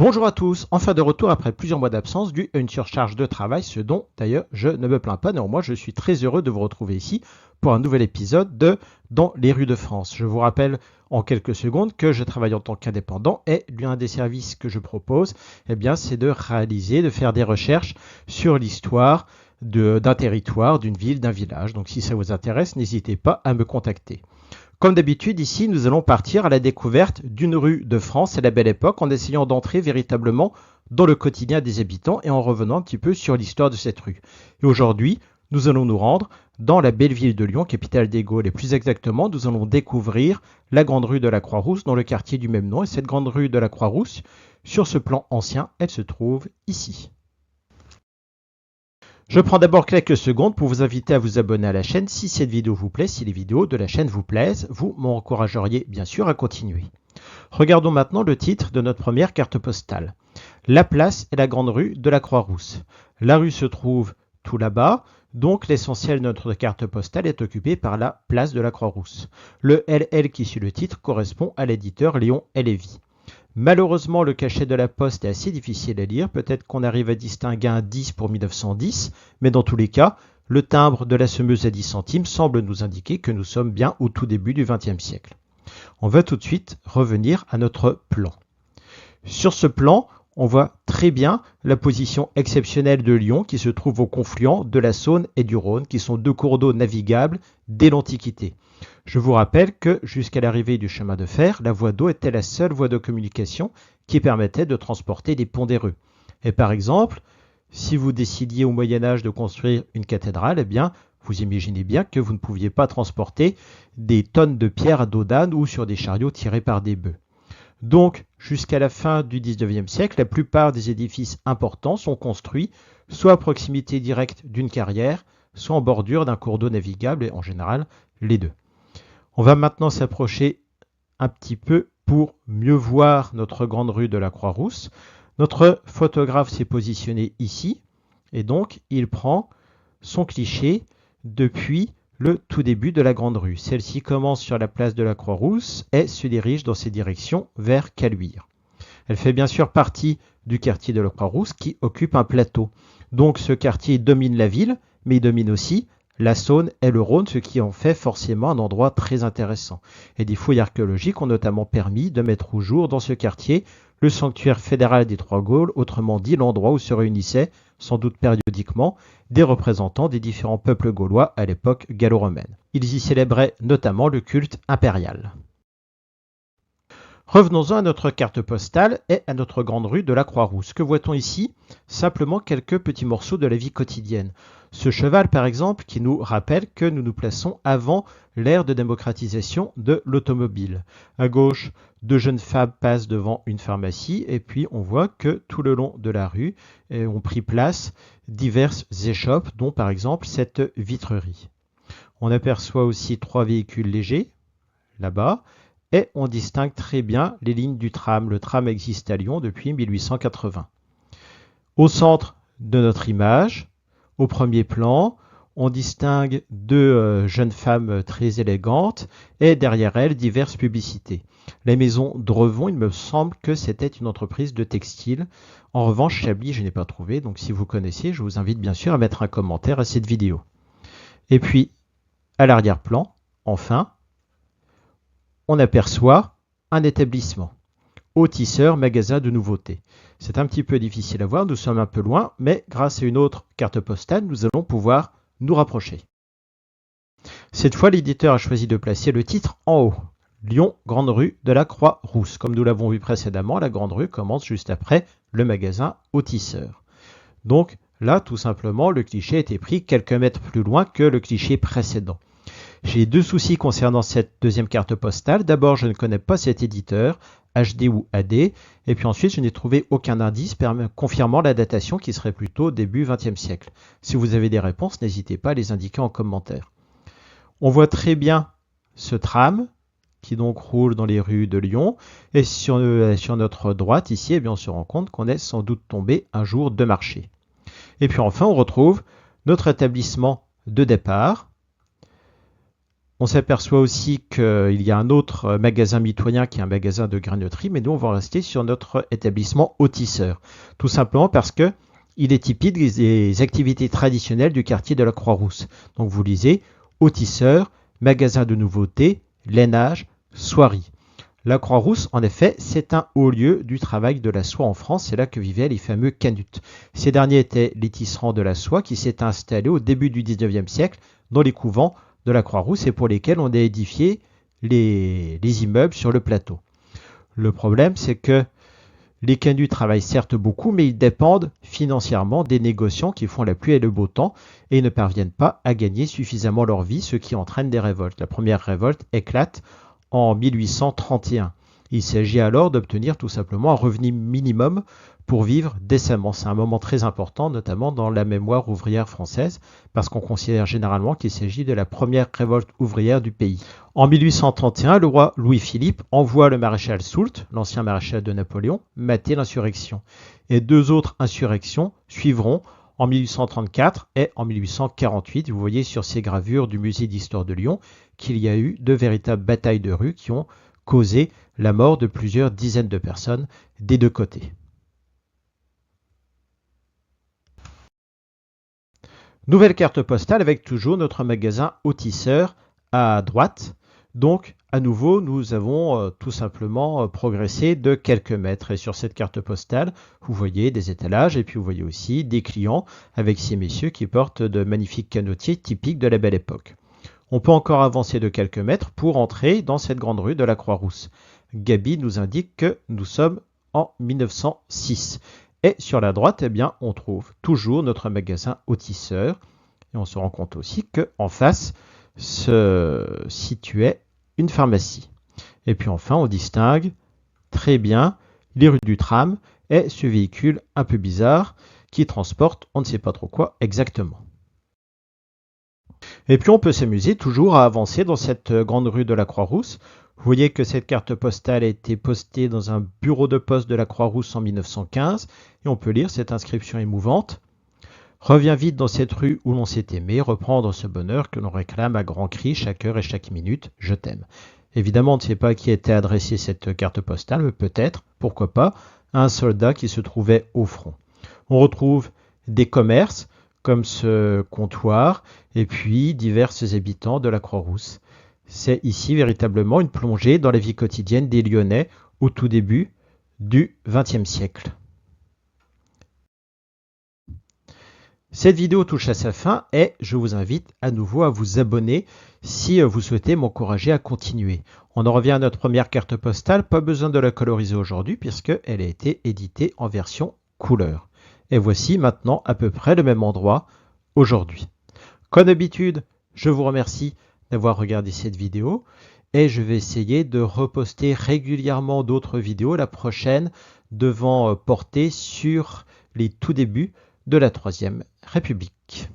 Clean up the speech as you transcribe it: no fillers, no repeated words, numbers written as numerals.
Bonjour à tous, enfin de retour après plusieurs mois d'absence dû à une surcharge de travail, ce dont d'ailleurs je ne me plains pas. Néanmoins, je suis très heureux de vous retrouver ici pour un nouvel épisode de Dans les rues de France. Je vous rappelle en quelques secondes que je travaille en tant qu'indépendant et l'un des services que je propose, c'est de faire des recherches sur l'histoire d'un territoire, d'une ville, d'un village. Donc si ça vous intéresse, n'hésitez pas à me contacter. Comme d'habitude, ici, nous allons partir à la découverte d'une rue de France à la Belle Époque en essayant d'entrer véritablement dans le quotidien des habitants et en revenant un petit peu sur l'histoire de cette rue. Et aujourd'hui, nous allons nous rendre dans la belle ville de Lyon, capitale des Gaules. Et plus exactement, nous allons découvrir la grande rue de la Croix-Rousse dans le quartier du même nom. Et cette grande rue de la Croix-Rousse, sur ce plan ancien, elle se trouve ici. Je prends d'abord quelques secondes pour vous inviter à vous abonner à la chaîne si cette vidéo vous plaît, si les vidéos de la chaîne vous plaisent, vous m'encourageriez bien sûr à continuer. Regardons maintenant le titre de notre première carte postale. La place est la grande rue de la Croix-Rousse. La rue se trouve tout là-bas, donc l'essentiel de notre carte postale est occupé par la place de la Croix-Rousse. Le LL qui suit le titre correspond à l'éditeur Léon Lévy. Malheureusement, le cachet de la poste est assez difficile à lire. Peut-être qu'on arrive à distinguer un 10 pour 1910, mais dans tous les cas, le timbre de la semeuse à 10 centimes semble nous indiquer que nous sommes bien au tout début du XXe siècle. On va tout de suite revenir à notre plan. Sur ce plan, on voit très bien la position exceptionnelle de Lyon qui se trouve au confluent de la Saône et du Rhône, qui sont deux cours d'eau navigables dès l'Antiquité. Je vous rappelle que jusqu'à l'arrivée du chemin de fer, la voie d'eau était la seule voie de communication qui permettait de transporter des pondéreux. Et par exemple, si vous décidiez au Moyen-Âge de construire une cathédrale, vous imaginez bien que vous ne pouviez pas transporter des tonnes de pierres à dos d'âne ou sur des chariots tirés par des bœufs. Donc, jusqu'à la fin du XIXe siècle, la plupart des édifices importants sont construits soit à proximité directe d'une carrière, soit en bordure d'un cours d'eau navigable, et en général, les deux. On va maintenant s'approcher un petit peu pour mieux voir notre grande rue de la Croix-Rousse. Notre photographe s'est positionné ici, et donc il prend son cliché depuis le tout début de la grande rue. Celle-ci commence sur la place de la Croix-Rousse et se dirige dans ces directions vers Caluire. Elle fait bien sûr partie du quartier de la Croix-Rousse qui occupe un plateau. Donc ce quartier domine la ville, mais il domine aussi la Saône et le Rhône, ce qui en fait forcément un endroit très intéressant. Et des fouilles archéologiques ont notamment permis de mettre au jour dans ce quartier le sanctuaire fédéral des Trois Gaules, autrement dit l'endroit où se réunissaient, sans doute périodiquement, des représentants des différents peuples gaulois à l'époque gallo-romaine. Ils y célébraient notamment le culte impérial. Revenons-en à notre carte postale et à notre grande rue de la Croix-Rousse. Que voit-on ici? Simplement quelques petits morceaux de la vie quotidienne. Ce cheval, par exemple, qui nous rappelle que nous nous plaçons avant l'ère de démocratisation de l'automobile. À gauche, deux jeunes femmes passent devant une pharmacie et puis on voit que tout le long de la rue ont pris place diverses échoppes, dont par exemple cette vitrerie. On aperçoit aussi trois véhicules légers, là-bas, et on distingue très bien les lignes du tram. Le tram existe à Lyon depuis 1880. Au centre de notre image, au premier plan, on distingue deux jeunes femmes très élégantes et derrière elles diverses publicités. La maison Drevon, il me semble que c'était une entreprise de textile. En revanche, Chablis, je n'ai pas trouvé, donc si vous connaissez, je vous invite bien sûr à mettre un commentaire à cette vidéo. Et puis, à l'arrière-plan, enfin, on aperçoit un établissement. Au Tisseur, magasin de nouveautés. C'est un petit peu difficile à voir, nous sommes un peu loin, mais grâce à une autre carte postale, nous allons pouvoir nous rapprocher. Cette fois, l'éditeur a choisi de placer le titre en haut. Lyon, grande rue de la Croix-Rousse. Comme nous l'avons vu précédemment, la grande rue commence juste après le magasin Au Tisseur. Donc là, tout simplement, le cliché a été pris quelques mètres plus loin que le cliché précédent. J'ai deux soucis concernant cette deuxième carte postale. D'abord, je ne connais pas cet éditeur, HD ou AD, et puis ensuite, je n'ai trouvé aucun indice confirmant la datation qui serait plutôt début XXe siècle. Si vous avez des réponses, n'hésitez pas à les indiquer en commentaire. On voit très bien ce tram qui donc roule dans les rues de Lyon, et sur notre droite ici, on se rend compte qu'on est sans doute tombé un jour de marché. Et puis enfin, on retrouve notre établissement de départ. On s'aperçoit aussi qu'il y a un autre magasin mitoyen qui est un magasin de grignoterie, mais nous on va rester sur notre établissement au Tisseur. Tout simplement parce que il est typique des activités traditionnelles du quartier de la Croix-Rousse. Donc vous lisez au Tisseur, magasin de nouveautés, lainage, soierie. La Croix-Rousse, en effet, c'est un haut lieu du travail de la soie en France. C'est là que vivaient les fameux canutes. Ces derniers étaient les tisserands de la soie qui s'étaient installés au début du 19e siècle dans les couvents de la Croix-Rousse et pour lesquels on a édifié les immeubles sur le plateau. Le problème, c'est que les canuts travaillent certes beaucoup, mais ils dépendent financièrement des négociants qui font la pluie et le beau temps et ne parviennent pas à gagner suffisamment leur vie, ce qui entraîne des révoltes. La première révolte éclate en 1831. Il s'agit alors d'obtenir tout simplement un revenu minimum pour vivre décemment. C'est un moment très important, notamment dans la mémoire ouvrière française, parce qu'on considère généralement qu'il s'agit de la première révolte ouvrière du pays. En 1831, le roi Louis-Philippe envoie le maréchal Soult, l'ancien maréchal de Napoléon, mater l'insurrection. Et deux autres insurrections suivront en 1834 et en 1848. Vous voyez sur ces gravures du musée d'histoire de Lyon qu'il y a eu de véritables batailles de rue qui ont causé la mort de plusieurs dizaines de personnes des deux côtés. Nouvelle carte postale avec toujours notre magasin au Tisseur à droite. Donc, à nouveau, nous avons tout simplement progressé de quelques mètres. Et sur cette carte postale, vous voyez des étalages et puis vous voyez aussi des clients avec ces messieurs qui portent de magnifiques canotiers typiques de la Belle Époque. On peut encore avancer de quelques mètres pour entrer dans cette grande rue de la Croix-Rousse. Gabi nous indique que nous sommes en 1906. Et sur la droite, eh bien, on trouve toujours notre magasin au Tisseur. Et on se rend compte aussi qu'en face se situait une pharmacie. Et puis enfin, on distingue très bien les rues du tram et ce véhicule un peu bizarre qui transporte on ne sait pas trop quoi exactement. Et puis on peut s'amuser toujours à avancer dans cette grande rue de la Croix-Rousse. Vous voyez que cette carte postale a été postée dans un bureau de poste de la Croix-Rousse en 1915 et on peut lire cette inscription émouvante. Reviens vite dans cette rue où l'on s'est aimé, reprendre ce bonheur que l'on réclame à grands cris chaque heure et chaque minute, je t'aime. Évidemment, on ne sait pas à qui était adressée cette carte postale, mais peut-être, pourquoi pas, à un soldat qui se trouvait au front. On retrouve des commerces, comme ce comptoir, et puis divers habitants de la Croix-Rousse. C'est ici véritablement une plongée dans la vie quotidienne des Lyonnais au tout début du XXe siècle. Cette vidéo touche à sa fin et je vous invite à nouveau à vous abonner si vous souhaitez m'encourager à continuer. On en revient à notre première carte postale, pas besoin de la coloriser aujourd'hui puisqu'elle a été éditée en version couleur. Et voici maintenant à peu près le même endroit aujourd'hui. Comme d'habitude, je vous remercie d'avoir regardé cette vidéo et je vais essayer de reposter régulièrement d'autres vidéos. La prochaine devant porter sur les tout débuts de la Troisième République.